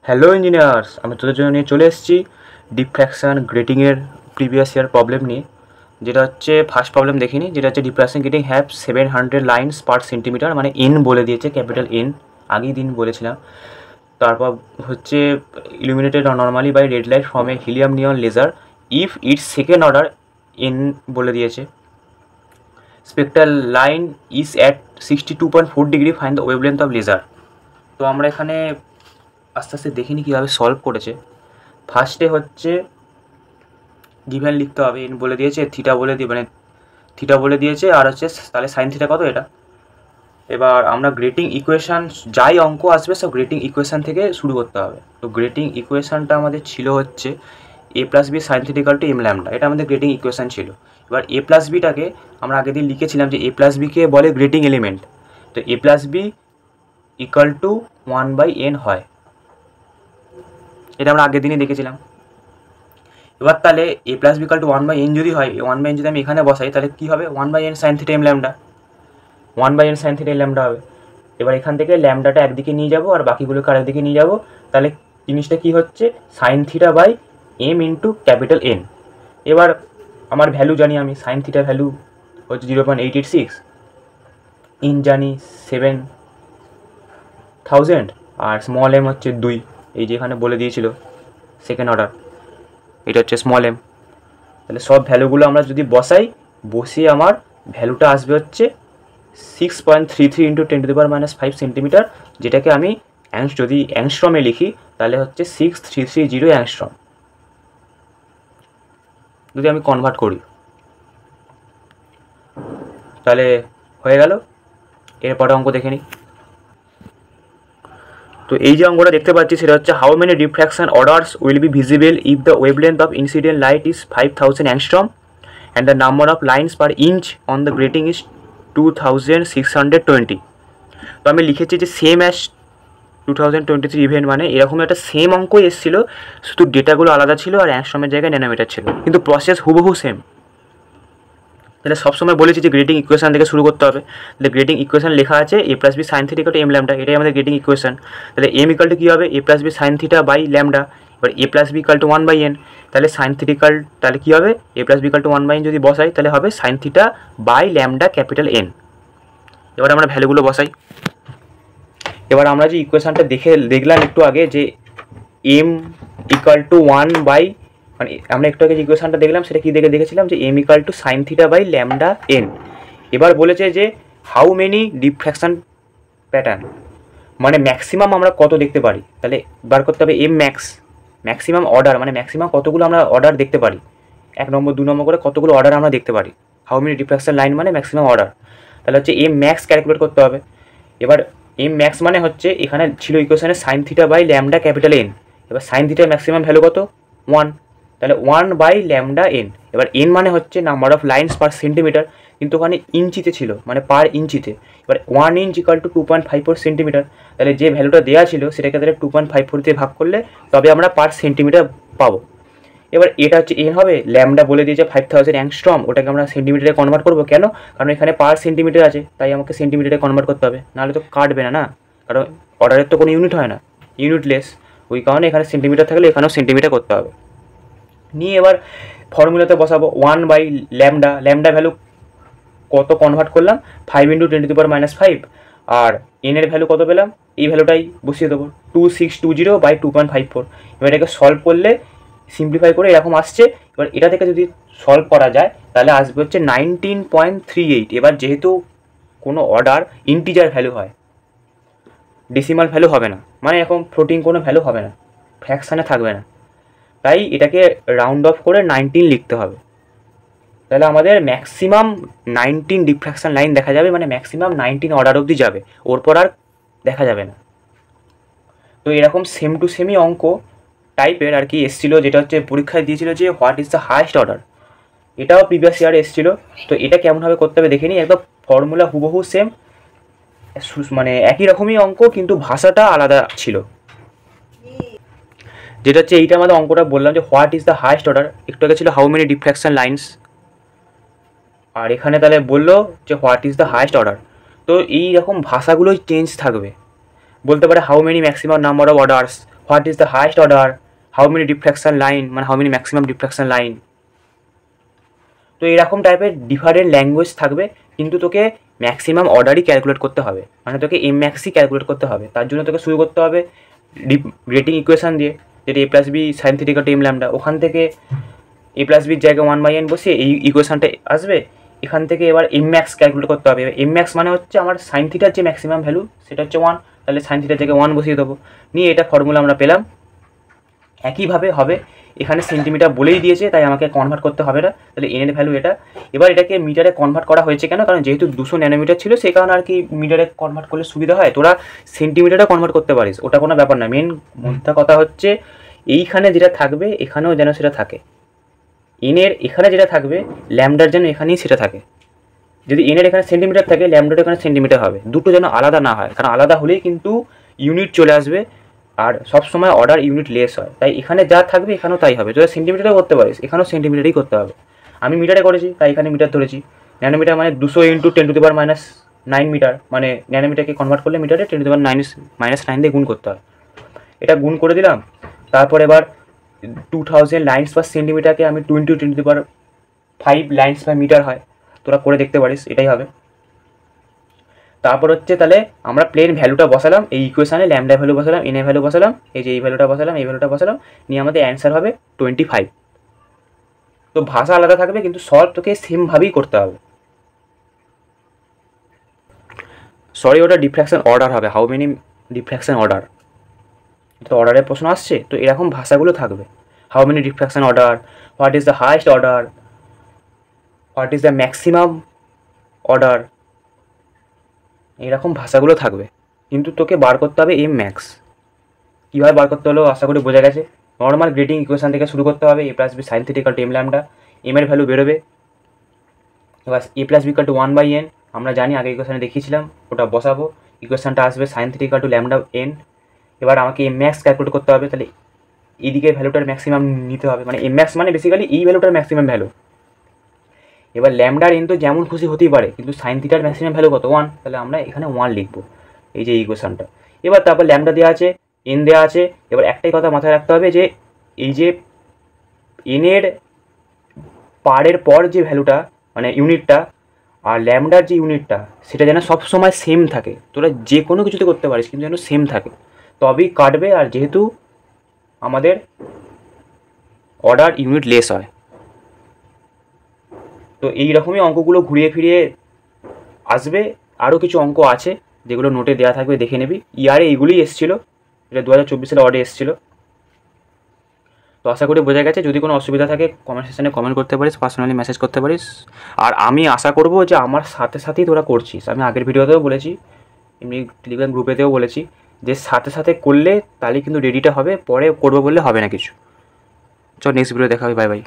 Hello engineers, আমি তোদের জন্য নিয়ে চলে এসেছি ডিফ্র্যাকশান গ্রেটিংয়ের প্রিভিয়াস ইয়ার প্রবলেম নিয়ে। যেটা হচ্ছে ফার্স্ট প্রবলেম দেখিনি, যেটা হচ্ছে diffraction grating have 700 lines per centimetre, মানে এন বলে দিয়েছে, ক্যাপিটাল এন, আগেই দিন বলেছিলাম। তারপর হচ্ছে illuminated normally by red light from a helium neon laser if it's second order N বলে দিয়েছে। Spectral line is at 62.4 degree, find the wavelength of laser. তো আমরা এখানে আস্তে আস্তে দেখিনি কীভাবে সলভ করেছে। ফার্স্টে হচ্ছে গিভেন লিখতে হবে, এন বলে দিয়েছে, থিটা বলে দিয়ে মানে থিটা বলে দিয়েছে, আর হচ্ছে তাহলে সাইন থিটা কত এটা। এবার আমরা গ্রেটিং ইকুয়েশান, যাই অঙ্ক আসবে সব গ্রেটিং ইকুয়েশান থেকে শুরু করতে হবে। তো গ্রেটিং ইকুয়েশানটা আমাদের ছিল হচ্ছে a plus b sine theta equal to m lambda, এটা আমাদের গ্রেটিং ইকুয়েশান ছিল। এবার এ প্লাস বিটাকে আমরা আগের দিন লিখেছিলাম যে এ প্লাস বিকে বলে গ্রেটিং এলিমেন্ট, তো a plus b equal to 1/n হয়, এটা আমরা আগের দিনই দেখেছিলাম। এবার তাহলে a plus b equal to 1/n যদি হয়, 1/n যদি আমি এখানে বসাই তাহলে কী হবে, 1/n sine theta m lambda, 1/n sine theta m lambda হবে। এবার এখান থেকে ল্যামডাটা একদিকে নিয়ে যাব আর বাকিগুলোকে আরেকদিকে নিয়ে যাব, তাহলে জিনিসটা কী হচ্ছে, sine theta by m into capital N. এবার আমার ভ্যালু জানি, আমি সাইন থিটা ভ্যালু হচ্ছে 0.886, এন জানি 7000, আর স্মল এম হচ্ছে 2, এই যে এখানে বলে দিয়েছিল সেকেন্ড অর্ডার, এটা হচ্ছে স্মল এম। তাহলে সব ভ্যালুগুলো আমরা যদি বসিয়ে আমার ভ্যালুটা আসবে হচ্ছে 6.33 ইন্টু 10⁻⁻5 সেন্টিমিটার, যেটাকে আমি যদি অ্যাংস্ট্রমে লিখি তাহলে হচ্ছে 6330 অ্যাংস্ট্রম, যদি আমি কনভার্ট করি তাহলে হয়ে গেল। এরপরে অঙ্ক দেখে নিই। তো এই যে অঙ্কটা দেখতে পাচ্ছি সেটা হচ্ছে how many diffraction orders will be visible if the wavelength of incident light is 5000 angstrom and the number of lines per inch on the grating is 2620। তো আমি লিখেছি যে সেম অ্যাজ 2023 ইভেন্ট, মানে এরকম একটা সেম অঙ্কই এসেছিলো, শুধু ডেটাগুলো আলাদা ছিল আর অ্যাংস্ট্রমের জায়গায় ন্যানোমিটার ছিল, কিন্তু প্রসেস হুবহু সেম। তাহলে সবসময় বলেছি যে গ্রেটিং ইকুয়েশান থেকে শুরু করতে হবে। তাহলে গ্রেটিং ইকুয়েশান লেখা আছে a plus b sine theta equal to m lambda, এটাই আমাদের গ্রেটিং ইকুয়েশান। তাহলে এম ইকুয়াল টু কী হবে, a plus b sine theta by lambda. এবার a plus b equal to 1/n, তাহলে সাইন থিটিক্যাল, তাহলে কী হবে, a plus b equal to 1/n যদি বসাই তাহলে হবে sine theta by lambda capital N. এবার আমরা ভ্যালুগুলো বসাই। এবার আমরা যে ইকুয়েশানটা দেখলাম একটু আগে, যে এম ইকুয়াল টু 1/, মানে আমরা একটু আগে যে ইকুয়েশানটা দেখলাম সেটা কী দেখেছিলাম যে m equal to sine theta by lambda n. এবার বলেছে যে হাউ মেনি ডিফ্র্যাকশান প্যাটার্ন, মানে ম্যাক্সিমাম আমরা কত দেখতে পারি, তাহলে বার করতে হবে এম ম্যাক্সিমাম অর্ডার, মানে ম্যাক্সিমাম কতগুলো আমরা অর্ডার দেখতে পারি, 1 নম্বর 2 নম্বর করে কতগুলো অর্ডার আমরা দেখতে পারি। হাউ মেনি ডিফ্র্যাকশান লাইন মানে ম্যাক্সিমাম অর্ডার, তাহলে হচ্ছে এম ম্যাক্স ক্যালকুলেট করতে হবে। এবার এম ম্যাক্স মানে হচ্ছে এখানে ছিল ইকুয়েশানে sine theta by lambda capital N, এবার সাইন থিটার ম্যাক্সিমাম ভ্যালু কত, 1, তাহলে 1/λn। এবার এন মানে হচ্ছে number of lines per centimetre, কিন্তু ওখানে ইঞ্চিতে ছিল, মানে পার ইঞ্চিতে। এবার 1 ইঞ্চ ইকুয়াল টু 2.54 সেন্টিমিটার, তাহলে যে ভ্যালুটা দেওয়া ছিল সেটাকে তাহলে 2.54 দিয়ে ভাগ করলে তবে আমরা পার সেন্টিমিটার পাবো। এবার এটা হচ্ছে এন হবে, ল্যামডা বলে দিয়েছে 5000 অ্যাংস্ট্রম, ওটাকে আমরা সেন্টিমিটারে কনভার্ট করবো, কেন, কারণ এখানে পার সেন্টিমিটার আছে, তাই আমাকে সেন্টিমিটারে কনভার্ট করতে হবে, নাহলে তো কাটবে না, কারণ অর্ডারের তো কোনো ইউনিট হয় না, ইউনিটলেস, ওই কারণে এখানে সেন্টিমিটার থাকলে এখানেও সেন্টিমিটার করতে হবে। নিয়ে এবার ফর্মুলাতে বসাবো 1/λ, ল্যামডা ভ্যালু কত কনভার্ট করলাম, 5 ইন্টু 10⁻⁻5, আর এনের ভ্যালু কত পেলাম, এই ভ্যালুটাই বসিয়ে দেবো, 2620/2.54। এবার এটাকে সলভ করলে সিম্পলিফাই করে এরকম আসছে। এবার এটা থেকে যদি সলভ করা যায় তাহলে আসবে হচ্ছে 19.38। এবার যেহেতু কোনো অর্ডার ইন্টিজার ভ্যালু হয়, ডেসিমাল ভ্যালু হবে না, মানে এরকম ফ্লোটিং কোনো ভ্যালু হবে না, ফ্র্যাকশানে থাকবে না, তাই এটাকে রাউন্ড অফ করে 19 লিখতে হবে। তাহলে আমাদের ম্যাক্সিমাম 19 ডিফ্র্যাকশান লাইন দেখা যাবে, মানে ম্যাক্সিমাম 19 অর্ডার অবধি যাবে, ওর পর আর দেখা যাবে না। তো এরকম সেম টু সেমই অঙ্ক টাইপের আর কি এসেছিলো, যেটা হচ্ছে পরীক্ষায় দিয়েছিল যে what is the highest order, এটাও প্রিভিয়াস ইয়ারে এসেছিলো। তো এটা কেমনভাবে করতে হবে দেখে নিই। একদম ফর্মুলা হুবহু সেম, মানে একই রকমই অঙ্ক, কিন্তু ভাষাটা আলাদা ছিল। যেটা হচ্ছে এইটা আমাদের অঙ্কটা বললাম যে what is the highest order, একটু আগে ছিল হাউ মেনি ডিফ্র্যাকশান লাইন্স, আর এখানে তাহলে বললো যে what is the highest order. তো এই রকম ভাষাগুলোই চেঞ্জ থাকবে, বলতে পারে how many maximum number of orders what is the highest order, how many diffraction line, মানে how many maximum diffraction line. তো এরকম টাইপের ডিফারেন্ট ল্যাঙ্গুয়েজ থাকবে, কিন্তু তোকে ম্যাক্সিমাম অর্ডারই ক্যালকুলেট করতে হবে, মানে তোকে এম ম্যাক্সই ক্যালকুলেট করতে হবে। তার জন্য তোকে শুরু করতে হবে রেটিং ইকুয়েশান দিয়ে, যেটা a plus b sine theta equal to m lambda. ওখান থেকে এ প্লাস বির জায়গায় 1/n বসিয়ে এই ইকুয়েশানটা আসবে। এখান থেকে এবার এম ম্যাক্স ক্যালকুলেট করতে হবে। এম ম্যাক্স মানে হচ্ছে আমার সাইন থিটার যে ম্যাক্সিমাম ভ্যালু সেটা হচ্ছে 1, তাহলে সাইন থিটার জায়গায় 1 বসিয়ে দেবো। নিয়ে এটা ফর্মুলা আমরা পেলাম। একইভাবে হবে, এখানে সেন্টিমিটার বলেই দিয়েছে, তাই আমাকে কনভার্ট করতে হবে না। তাহলে এনের ভ্যালু এটা। এবার এটাকে মিটারে কনভার্ট করা হয়েছে কেন? কারণ যেহেতু 200 ন্যানোমিটার ছিল, সেই কারণে আর কি মিটারে কনভার্ট করলে সুবিধা হয়। তোরা সেন্টিমিটারে কনভার্ট করতে পারিস, ওটা কোনো ব্যাপার না। মেন মুদ্রা কথা হচ্ছে এইখানে যেটা থাকবে এখানেও যেন সেটা থাকে। এনের এখানে যেটা থাকবে ল্যামডার যেন এখানেই সেটা থাকে। যদি এনের এখানে সেন্টিমিটার থাকে, ল্যামডার এখানে সেন্টিমিটার হবে। দুটো যেন আলাদা না হয়, কারণ আলাদা হলেই কিন্তু ইউনিট চলে আসবে, আর সবসময় অর্ডার ইউনিট লেস হয়। তাই এখানে যা থাকবে এখানেও তাই হবে। যদি সেন্টিমিটারে করতে পারিস, এখানেও সেন্টিমিটারই করতে হবে। আমি মিটারে করেছি, তাই এখানে মিটার ধরেছি। ন্যানোমিটার মানে 200 × 10⁻⁹ মিটার, মানে ন্যানোমিটারকে কনভার্ট করলে মিটারে 10⁻⁹ দিয়ে গুণ করতে হয়। এটা গুণ করে দিলাম। তারপর এবার 2000 লাইন্স পার সেন্টিমিটারকে আমি 20 × 10⁵ লাইন্স পার মিটার হয়, তোরা করে দেখতে পারিস, এটাই হবে। তারপর হচ্ছে তাহলে আমরা প্লেন ভ্যালুটা বসালাম এই ইকুয়েশানে, ল্যামডা ভ্যালু বসালাম, এন ভ্যালু বসালাম, এই যে এই ভ্যালুটা বসালাম, এই ভ্যালুটা বসালাম, নিয়ে আমাদের অ্যান্সার হবে 25। তো ভাষা আলাদা থাকবে, কিন্তু সলভ তোকে সেমভাবেই করতে হবে। সরি, ওটা ডিফ্র্যাকশন অর্ডার হবে, হাউ মেনি ডিফ্র্যাকশন অর্ডার। তো অর্ডারের প্রশ্ন আসছে, তো এরকম ভাষাগুলো থাকবে। How many diffraction order, what is the highest order, what is the maximum order, এরকম ভাষাগুলো থাকবে। কিন্তু তোকে বার করতে হবে এম ম্যাক্স। কীভাবে বার করতে হলো আশা করি বোঝা গেছে। নর্মাল গ্রেডিং ইকুয়েশান থেকে শুরু করতে হবে। A plus b sine theta equal to m lambda, m এর ভ্যালু বেরোবে। এবার a plus b equal to 1/n, আমরা জানি আগে ইকুয়েশানে দেখিয়েছিলাম, ওটা বসাবো। ইকুয়েশানটা আসবে sign theta equal two lambda n। এবার আমাকে এম ম্যাক্স ক্যালকুলেট করতে হবে, তাহলে এইদিকে ভ্যালুটার ম্যাক্সিমাম নিতে হবে, মানে এম ম্যাক্স মানে বেসিক্যালি এই ভ্যালুটার ম্যাক্সিমাম ভ্যালু। এবার ল্যামডার এন তো যেমন খুশি হতেই পারে, কিন্তু সাইন থিটার ম্যাক্সিমাম ভ্যালু কত? 1, তাহলে আমরা এখানে 1 লিখবো, এই যে ইকুয়েশানটা। এবার তারপর ল্যামডা দেওয়া আছে, এন দেওয়া আছে। এবার একটাই কথা মাথায় রাখতে হবে যে এই যে এনের পারের পর যে ভ্যালুটা মানে ইউনিটটা, আর ল্যামডার যে ইউনিটটা, সেটা যেন সবসময় সেম থাকে। তোরা যে কোনো কিছুতে করতে পারিস, কিন্তু যেন সেম থাকে, তবেই কাটবে। আর যেহেতু আমাদের অর্ডার ইউনিট লেস হয়, তো এই রকমই অঙ্কগুলো ঘুরিয়ে ফিরিয়ে আসবে। আরও কিছু অঙ্ক আছে যেগুলো নোটে দেওয়া থাকবে, দেখে নিবি। ইয়ারে এইগুলোই এসেছিলো, এটা 2024 সালে অর্ডে এসেছিলো। তো আশা করি বোঝা গেছে। যদি কোনো অসুবিধা থাকে কমেন্ট সেকশনে কমেন্ট করতে পারিস, পার্সোনালি মেসেজ করতে পারিস। আর আমি আশা করব যে আমার সাথে সাথেই তোরা করছিস। আমি আগের ভিডিওতেও বলেছি, এমনি টেলিগ্রাম গ্রুপেতেও বলেছি, যে সাথে সাথে করলে তাহলে কিন্তু রেডিটা হবে, পরে করবো বললে হবে না কিছু। চল নেক্সট ভিডিও দেখা হবে, বাই বাই।